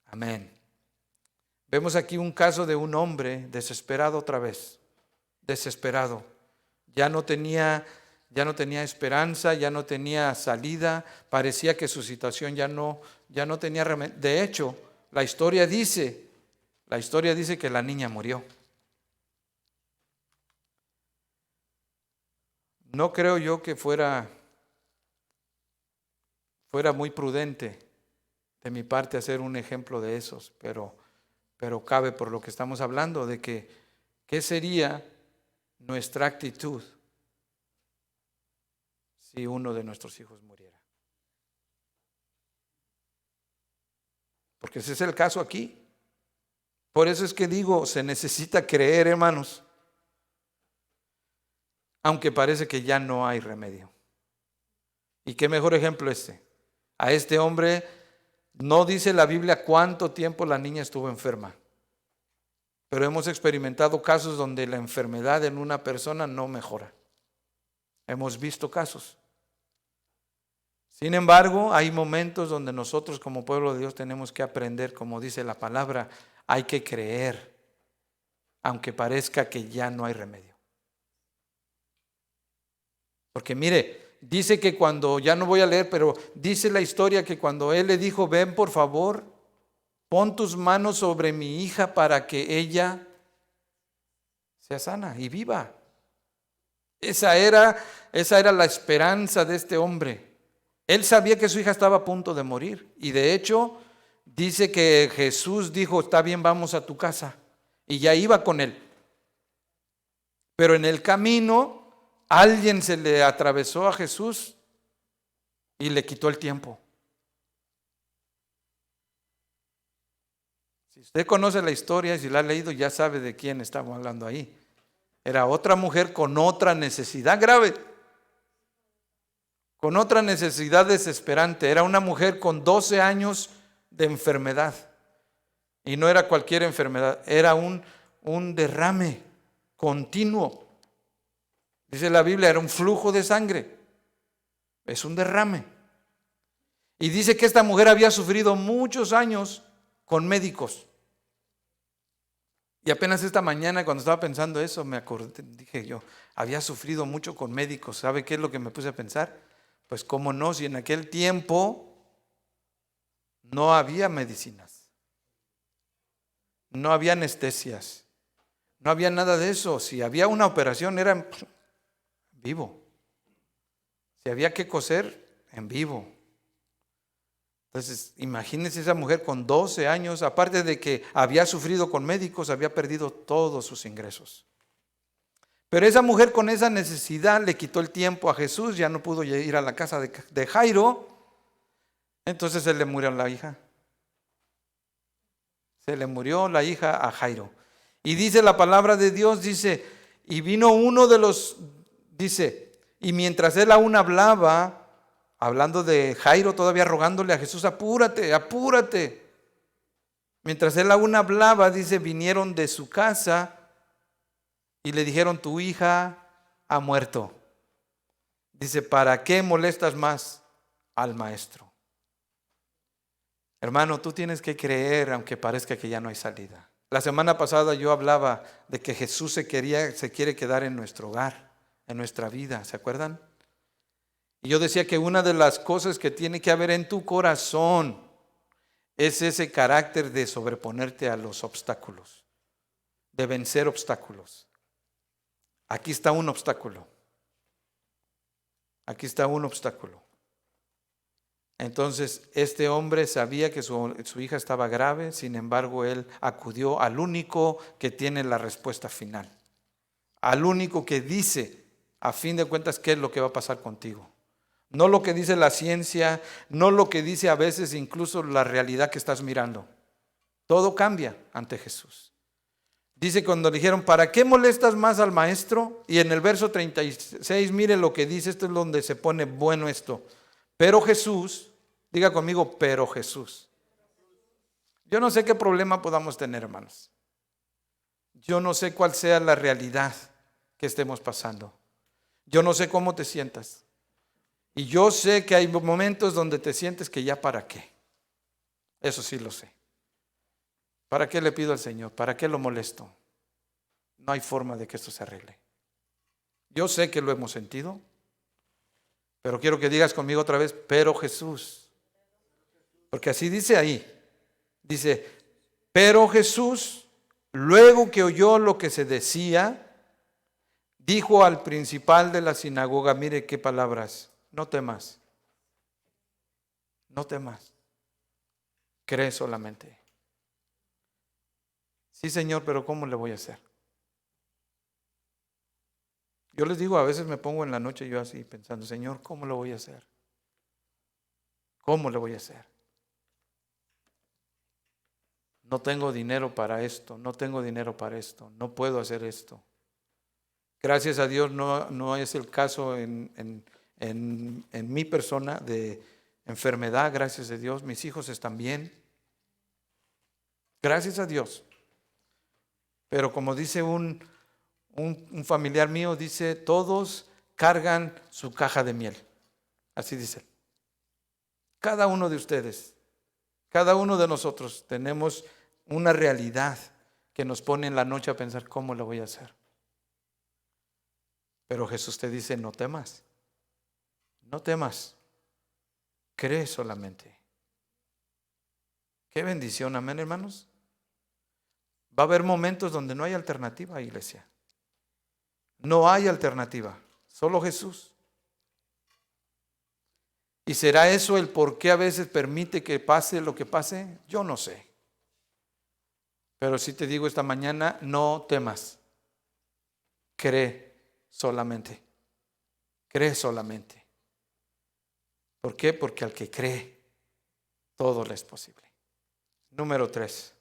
Amén. Vemos aquí un caso de un hombre desesperado otra vez, desesperado. Ya no tenía esperanza, ya no tenía salida, parecía que su situación ya no tenía remedio. De hecho, la historia dice que la niña murió. No creo yo que fuera muy prudente de mi parte hacer un ejemplo de esos, pero cabe por lo que estamos hablando, de que ¿qué sería nuestra actitud si uno de nuestros hijos muriera? Porque ese es el caso aquí. Por eso es que digo, se necesita creer, hermanos, aunque parece que ya no hay remedio. ¿Y qué mejor ejemplo este? A este hombre no dice la Biblia cuánto tiempo la niña estuvo enferma, pero hemos experimentado casos donde la enfermedad en una persona no mejora. Hemos visto casos. Sin embargo, hay momentos donde nosotros como pueblo de Dios tenemos que aprender, como dice la palabra, hay que creer, aunque parezca que ya no hay remedio. Porque mire, dice que cuando, ya no voy a leer, pero dice la historia que cuando él le dijo: ven por favor, pon tus manos sobre mi hija para que ella sea sana y viva. Esa era la esperanza de este hombre. Él sabía que su hija estaba a punto de morir, y de hecho dice que Jesús dijo: está bien, vamos a tu casa, y ya iba con él. Pero en el camino alguien se le atravesó a Jesús y le quitó el tiempo. Si usted conoce la historia y si la ha leído, ya sabe de quién estamos hablando ahí. Era otra mujer con otra necesidad grave, con otra necesidad desesperante. Era una mujer con 12 años de enfermedad. Y no era cualquier enfermedad, era un derrame continuo. Dice la Biblia, era un flujo de sangre. Es un derrame. Y dice que esta mujer había sufrido muchos años con médicos. Y apenas esta mañana, cuando estaba pensando eso, me acordé, dije yo, había sufrido mucho con médicos. ¿Sabe qué es lo que me puse a pensar? Pues cómo no, si en aquel tiempo no había medicinas. no había anestesias, no había nada de eso. Si había una operación era en vivo. Si había que coser, en vivo. Entonces, imagínense esa mujer con 12 años, aparte de que había sufrido con médicos, había perdido todos sus ingresos. Pero esa mujer con esa necesidad le quitó el tiempo a Jesús, ya no pudo ir a la casa de Jairo, entonces se le murió la hija. Se le murió la hija a Jairo. Y dice la palabra de Dios, dice, y vino uno de los, dice, y mientras él aún hablaba, hablando de Jairo, todavía rogándole a Jesús, apúrate, apúrate. Mientras él aún hablaba, dice, vinieron de su casa y le dijeron, tu hija ha muerto. Dice, ¿para qué molestas más al maestro? Hermano, tú tienes que creer aunque parezca que ya no hay salida. La semana pasada yo hablaba de que Jesús se quiere quedar en nuestro hogar, en nuestra vida, ¿se acuerdan? Y yo decía que una de las cosas que tiene que haber en tu corazón es ese carácter de sobreponerte a los obstáculos, de vencer obstáculos. Aquí está un obstáculo. Aquí está un obstáculo. Entonces, este hombre sabía que su hija estaba grave, sin embargo, él acudió al único que tiene la respuesta final, al único que dice, a fin de cuentas, qué es lo que va a pasar contigo. No lo que dice la ciencia, no lo que dice a veces incluso la realidad que estás mirando. Todo cambia ante Jesús. Dice cuando dijeron, ¿para qué molestas más al maestro? Y en el verso 36, mire lo que dice, esto es donde se pone bueno esto. Pero Jesús, diga conmigo, pero Jesús. Yo no sé qué problema podamos tener, hermanos. Yo no sé cuál sea la realidad que estemos pasando. Yo no sé cómo te sientas. Y yo sé que hay momentos donde te sientes que ya para qué. Eso sí lo sé. ¿Para qué le pido al Señor? ¿Para qué lo molesto? No hay forma de que esto se arregle. Yo sé que lo hemos sentido. Pero quiero que digas conmigo otra vez, pero Jesús. Porque así dice ahí. Dice, pero Jesús, luego que oyó lo que se decía, dijo al principal de la sinagoga, mire qué palabras, no temas. No temas. Cree solamente. Sí, Señor, pero ¿cómo le voy a hacer? Yo les digo, a veces me pongo en la noche yo así pensando, Señor, ¿cómo lo voy a hacer? ¿Cómo le voy a hacer? No tengo dinero para esto, no tengo dinero para esto, no puedo hacer esto. Gracias a Dios no es el caso en mi persona de enfermedad, gracias a Dios, mis hijos están bien. Gracias a Dios. Pero como dice un familiar mío, dice, todos cargan su caja de miel. Así dice. Cada uno de ustedes, cada uno de nosotros tenemos una realidad que nos pone en la noche a pensar, ¿cómo lo voy a hacer? Pero Jesús te dice, no temas. No temas. Cree solamente. Qué bendición, amén, hermanos. Va a haber momentos donde no hay alternativa, iglesia. No hay alternativa, solo Jesús. ¿Y será eso el por qué a veces permite que pase lo que pase? Yo no sé. Pero sí te digo esta mañana, no temas. Cree solamente. Cree solamente. ¿Por qué? Porque al que cree, todo le es posible. Número 3.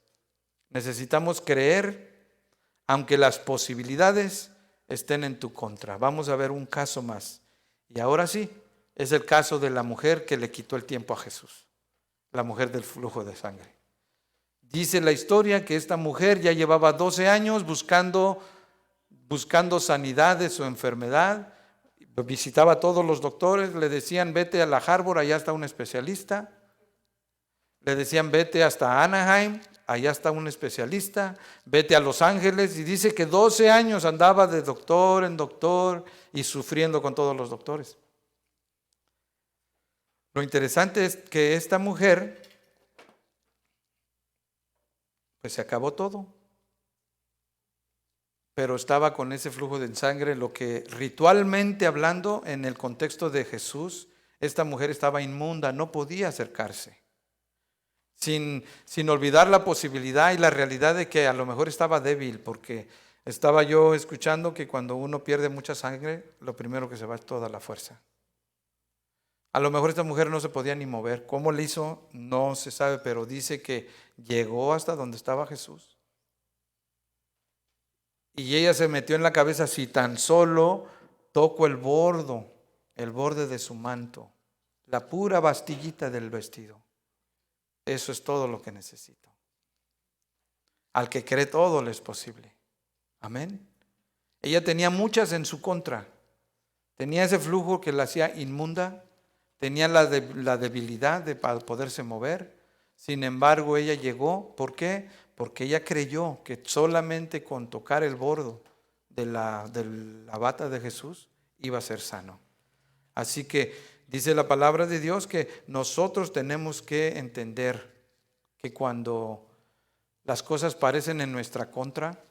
Necesitamos creer aunque las posibilidades estén en tu contra. Vamos a ver un caso más. Y ahora sí, es el caso de la mujer que le quitó el tiempo a Jesús. La mujer del flujo de sangre. Dice la historia que esta mujer ya llevaba 12 años buscando sanidad de su enfermedad. Visitaba a todos los doctores, le decían vete a la Harvard, allá está un especialista. Le decían vete hasta Anaheim, allá está un especialista. Vete a Los Ángeles, y dice que 12 años andaba de doctor en doctor y sufriendo con todos los doctores. Lo interesante es que esta mujer pues se acabó todo. Pero estaba con ese flujo de sangre, lo que ritualmente hablando, en el contexto de Jesús, esta mujer estaba inmunda, no podía acercarse. Sin olvidar la posibilidad y la realidad de que a lo mejor estaba débil, porque estaba yo escuchando que cuando uno pierde mucha sangre, lo primero que se va es toda la fuerza. A lo mejor esta mujer no se podía ni mover. ¿Cómo le hizo? No se sabe, pero dice que llegó hasta donde estaba Jesús. Y ella se metió en la cabeza, si tan solo toco el borde de su manto, la pura bastillita del vestido. Eso es todo lo que necesito. Al que cree todo le es posible. Amén. Ella tenía muchas en su contra. Tenía ese flujo que la hacía inmunda. Tenía la debilidad de poderse mover. Sin embargo, ella llegó. ¿Por qué? Porque ella creyó que solamente con tocar el borde de la bata de Jesús iba a ser sano. Así que dice la palabra de Dios que nosotros tenemos que entender que cuando las cosas parecen en nuestra contra,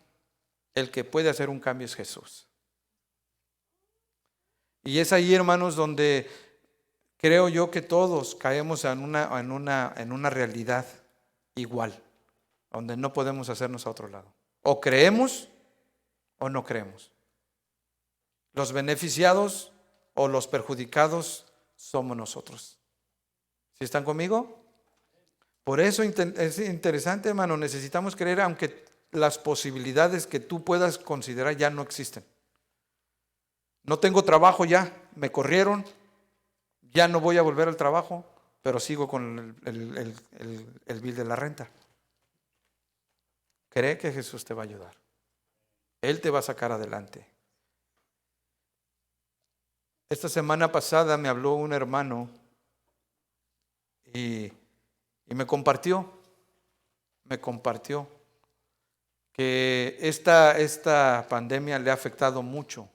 el que puede hacer un cambio es Jesús. Y es ahí, hermanos, donde creo yo que todos caemos en una realidad igual, donde no podemos hacernos a otro lado. O creemos o no creemos. Los beneficiados o los perjudicados somos nosotros. ¿Sí están conmigo? Por eso es interesante, hermano, necesitamos creer aunque las posibilidades que tú puedas considerar ya no existen. No tengo trabajo ya, me corrieron, ya no voy a volver al trabajo, pero sigo con el bill de la renta. Cree que Jesús te va a ayudar. Él te va a sacar adelante. Esta semana pasada me habló un hermano y me compartió que esta pandemia le ha afectado mucho.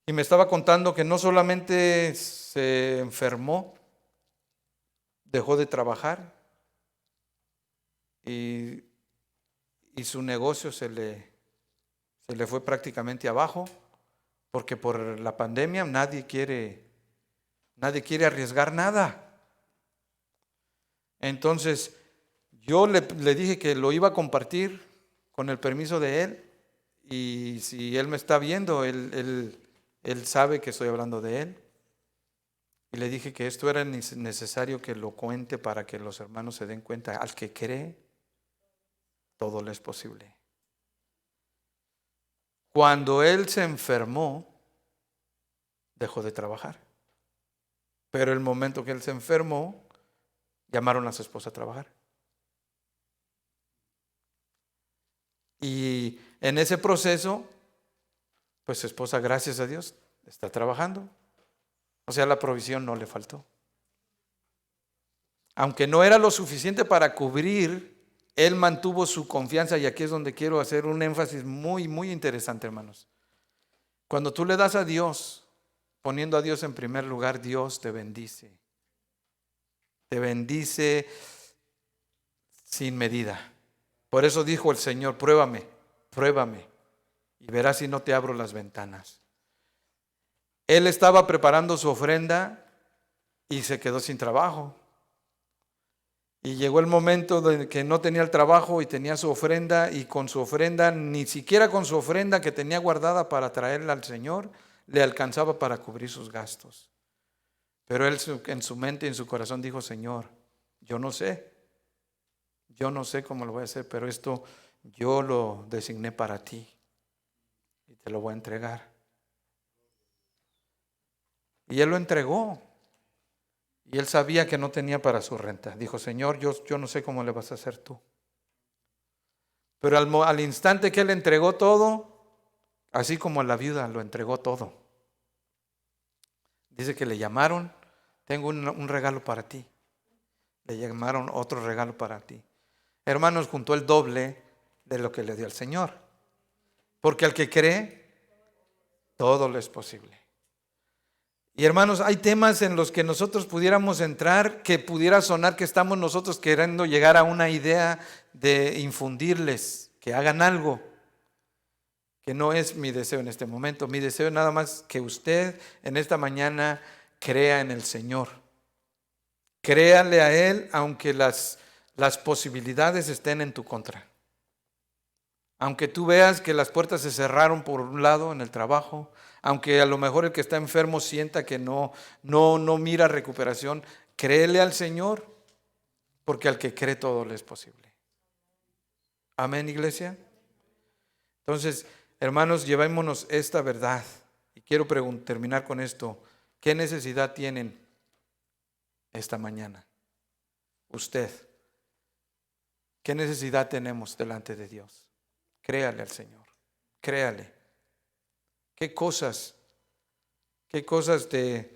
Y me estaba contando que no solamente se enfermó, dejó de trabajar y su negocio se le fue prácticamente abajo, porque por la pandemia nadie quiere arriesgar nada. Entonces yo le dije que lo iba a compartir con el permiso de él, y si él me está viendo, él sabe que estoy hablando de él. Y le dije que esto era necesario que lo cuente para que los hermanos se den cuenta. Al que cree, todo le es posible. Cuando él se enfermó, dejó de trabajar. Pero el momento que él se enfermó, llamaron a su esposa a trabajar. Y en ese proceso, pues su esposa, gracias a Dios, está trabajando. O sea, la provisión no le faltó. Aunque no era lo suficiente para cubrir, él mantuvo su confianza, y aquí es donde quiero hacer un énfasis muy, muy interesante, hermanos. Cuando tú le das a Dios, poniendo a Dios en primer lugar, Dios te bendice. Te bendice sin medida. Por eso dijo el Señor, pruébame, y verás si no te abro las ventanas. Él estaba preparando su ofrenda y se quedó sin trabajo. Y llegó el momento de que no tenía el trabajo y tenía su ofrenda, y con su ofrenda, ni siquiera con su ofrenda que tenía guardada para traerla al Señor, le alcanzaba para cubrir sus gastos. Pero él en su mente y en su corazón dijo, Señor, yo no sé cómo lo voy a hacer, pero esto yo lo designé para ti y te lo voy a entregar. Y él lo entregó. Y él sabía que no tenía para su renta. Dijo, Señor, yo no sé cómo le vas a hacer tú. Pero al instante que él entregó todo, así como a la viuda lo entregó todo, dice que le llamaron, tengo un regalo para ti. Le llamaron otro regalo para ti. Hermanos, juntó el doble de lo que le dio el Señor. Porque al que cree, todo le es posible. Y hermanos, hay temas en los que nosotros pudiéramos entrar, que pudiera sonar que estamos nosotros queriendo llegar a una idea de infundirles, que hagan algo, que no es mi deseo en este momento. Mi deseo es nada más que usted en esta mañana crea en el Señor. Créale a Él aunque las posibilidades estén en tu contra. Aunque tú veas que las puertas se cerraron por un lado en el trabajo, aunque a lo mejor el que está enfermo sienta que no mira recuperación, créele al Señor, porque al que cree todo le es posible. Amén, iglesia. Entonces, hermanos, llevémonos esta verdad. Y quiero terminar con esto. ¿Qué necesidad tienen esta mañana? Usted. ¿Qué necesidad tenemos delante de Dios? Créale al Señor. Créale. ¿Qué cosas te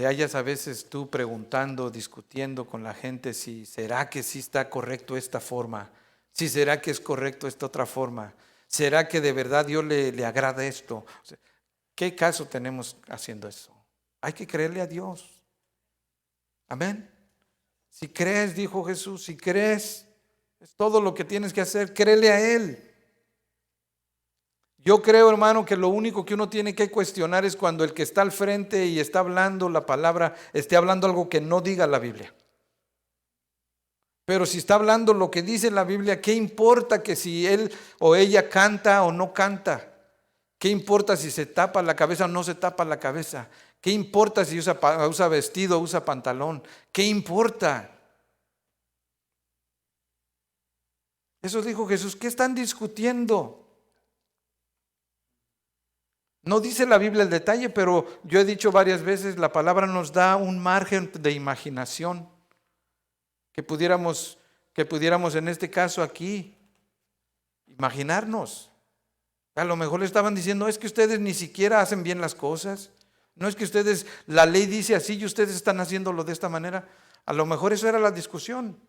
hallas a veces tú preguntando, discutiendo con la gente si será que sí está correcto esta forma? Si será que es correcto esta otra forma. ¿Será que de verdad Dios le agrada esto? O sea, ¿qué caso tenemos haciendo eso? Hay que creerle a Dios. Amén. Si crees, dijo Jesús, si crees, es todo lo que tienes que hacer, créele a Él. Yo creo, hermano, que lo único que uno tiene que cuestionar es cuando el que está al frente y está hablando la palabra, esté hablando algo que no diga la Biblia. Pero si está hablando lo que dice la Biblia, ¿qué importa que si él o ella canta o no canta? ¿Qué importa si se tapa la cabeza o no se tapa la cabeza? ¿Qué importa si usa vestido o usa pantalón? ¿Qué importa? Eso dijo Jesús. ¿Qué están discutiendo? No dice la Biblia el detalle, pero yo he dicho varias veces, la palabra nos da un margen de imaginación que pudiéramos en este caso aquí imaginarnos. A lo mejor le estaban diciendo, no es que ustedes ni siquiera hacen bien las cosas, no es que ustedes, la ley dice así y ustedes están haciéndolo de esta manera. A lo mejor eso era la discusión.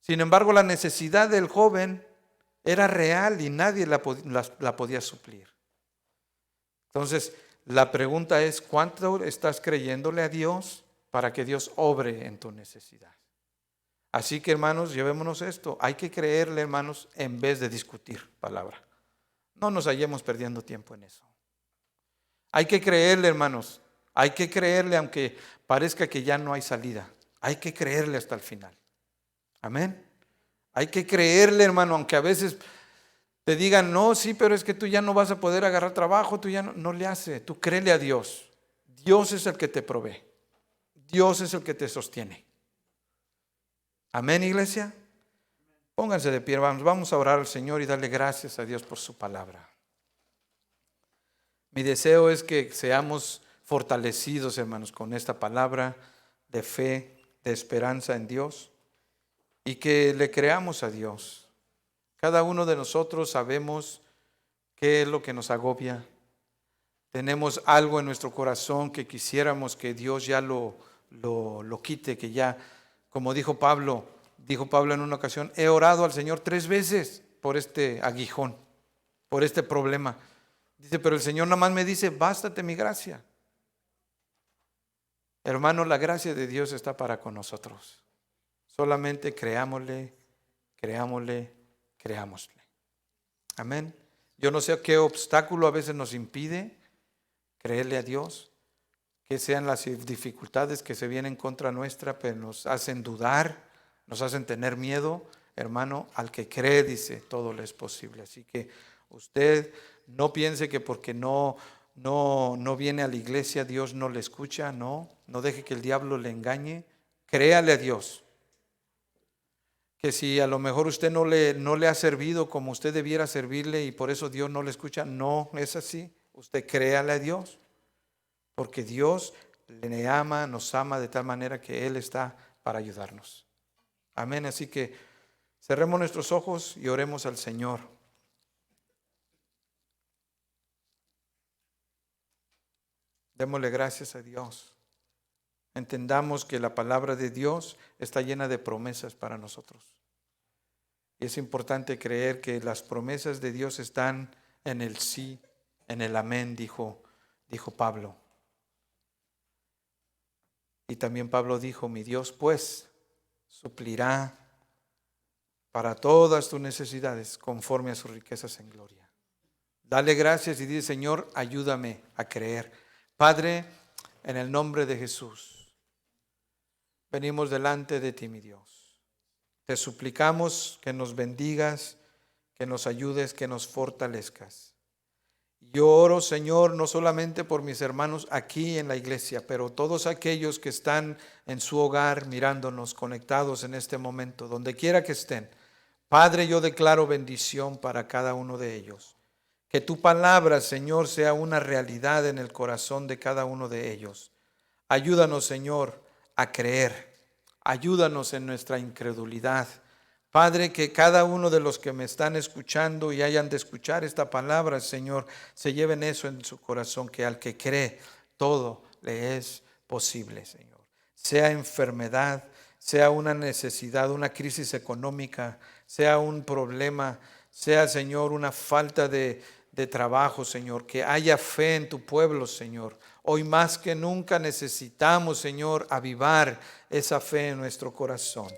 Sin embargo, la necesidad del joven era real y nadie la podía suplir. Entonces, la pregunta es, ¿cuánto estás creyéndole a Dios para que Dios obre en tu necesidad? Así que, hermanos, llevémonos esto. Hay que creerle, hermanos, en vez de discutir palabra. No nos hallemos perdiendo tiempo en eso. Hay que creerle, hermanos. Hay que creerle aunque parezca que ya no hay salida. Hay que creerle hasta el final. Amén. Hay que creerle, hermano, aunque a veces te digan, no, sí, pero es que tú ya no vas a poder agarrar trabajo, tú ya no le hace. Tú créele a Dios. Dios es el que te provee. Dios es el que te sostiene. Amén, iglesia. Pónganse de pie, vamos a orar al Señor y darle gracias a Dios por su palabra. Mi deseo es que seamos fortalecidos, hermanos, con esta palabra de fe, de esperanza en Dios y que le creamos a Dios. Cada uno de nosotros sabemos qué es lo que nos agobia. Tenemos algo en nuestro corazón que quisiéramos que Dios ya lo quite, que ya, como dijo Pablo en una ocasión, he orado al Señor 3 veces por este aguijón, por este problema. Dice, pero el Señor nada más me dice, bástate mi gracia. Hermano, la gracia de Dios está para con nosotros. Solamente creámosle. Amén. Yo no sé qué obstáculo a veces nos impide creerle a Dios, que sean las dificultades que se vienen contra nuestra, pero nos hacen dudar, nos hacen tener miedo. Hermano, al que cree, dice, todo le es posible. Así que usted no piense que porque no viene a la iglesia Dios no le escucha. No deje que el diablo le engañe. Créale a Dios. Que si a lo mejor usted no le ha servido como usted debiera servirle y por eso Dios no le escucha, no es así. Usted créale a Dios, porque Dios le ama, nos ama de tal manera que Él está para ayudarnos. Amén. Así que cerremos nuestros ojos y oremos al Señor. Démosle gracias a Dios. Entendamos que la palabra de Dios está llena de promesas para nosotros. Y es importante creer que las promesas de Dios están en el sí, en el amén, dijo Pablo. Y también Pablo dijo, mi Dios pues suplirá para todas tus necesidades conforme a sus riquezas en gloria. Dale gracias y dile, Señor, ayúdame a creer. Padre, en el nombre de Jesús, venimos delante de ti, mi Dios. Te suplicamos que nos bendigas, que nos ayudes, que nos fortalezcas. Yo oro, Señor, no solamente por mis hermanos aquí en la iglesia, pero todos aquellos que están en su hogar mirándonos, conectados en este momento, donde quiera que estén. Padre, yo declaro bendición para cada uno de ellos. Que tu palabra, Señor, sea una realidad en el corazón de cada uno de ellos. Ayúdanos, Señor, a creer. Ayúdanos en nuestra incredulidad. Padre, que cada uno de los que me están escuchando y hayan de escuchar esta palabra, Señor, se lleven eso en su corazón, que al que cree, todo le es posible, Señor. Sea enfermedad, sea una necesidad, una crisis económica, sea un problema, sea, Señor, una falta de trabajo, Señor, que haya fe en tu pueblo, Señor. Hoy más que nunca necesitamos, Señor, avivar esa fe en nuestro corazón.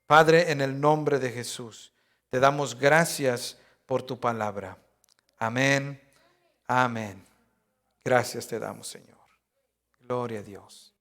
Padre, en el nombre de Jesús, te damos gracias por tu palabra. Amén, amén. Gracias te damos, Señor. Gloria a Dios.